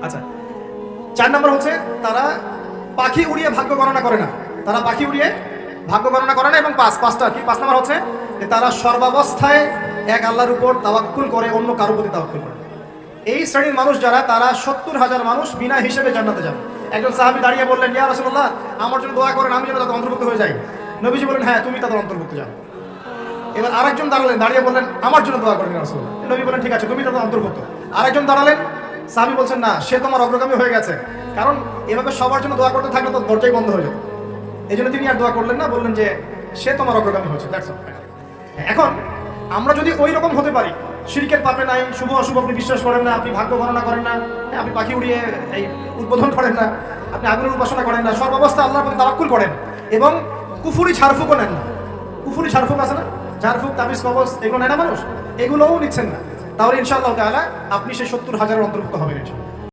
আচ্ছা, 4 নম্বর হচ্ছে তারা পাখি উড়িয়ে ভাগ্য গণনা করে না। তারা পাখি উড়িয়ে ভাগ্য গণনা করে না। এবং 5টা কি 5 নম্বর হচ্ছে যে তারা সর্বাবস্থায় এক আল্লাহর উপর তাওয়াক্কুল করে, অন্য কারোর প্রতি তাওয়াক্কুল করে। এই শ্রেণীর মানুষ যারা, তারা 70,000 মানুষ বিনা হিসেবে জান্নাতে যাবে। একজন সাহাবী দাঁড়িয়ে বললেন, ইয়া রাসূলুল্লাহ, আমার জন্য দোয়া করেন, আমি যেন তাদের অন্তর্ভুক্ত হয়ে যাই। নবীজি বলেন, হ্যাঁ, তুমি তাদের অন্তর্ভুক্ত যাও। এবার আরেকজন দাঁড়িয়ে বললেন, আমার জন্য দোয়া করেন ইয়া রাসূলুল্লাহ। নবী বলেন, ঠিক আছে, তুমি তাদের অন্তর্ভুক্ত। আরেকজন দাঁড়ালেন, সাহাবী বলছেন, না, সে তোমার অগ্রগামী হয়ে গেছে। কারণ এভাবে সবার জন্য দোয়া করতে থাকলে তো দরজাই বন্ধ হয়ে যেত। এই জন্য তিনি আর দোয়া করলেন না, বললেন যে সে তোমার অগ্রগামী হয়েছে। এখন আমরা যদি ওই রকম হতে পারি, শিরকের পাপে নাই, শুভ অশুভ আপনি বিশ্বাস করেন না, আপনি ভাগ্য গণনা করেন না, আপনি পাখি উড়িয়ে এই উদ্বোধন করেন না, আপনি আগুনের উপাসনা করেন না, সর্বাবস্থা আল্লাহর প্রতি তাওয়াক্কুল করেন, এবং কুফুরি ঝাড়ফুকও নেন না। কুফুরি ঝাড়ফুক আছে না, ঝাড়ফুক, তাবিজ, কবজ, এগুলো নেয় না মানুষ, এগুলোও নিচ্ছেন না, তাহলে ইনশাআল্লাহ তাআলা আপনি সেই 70,000-এর অন্তর্ভুক্ত হবেন ইনশাআল্লাহ।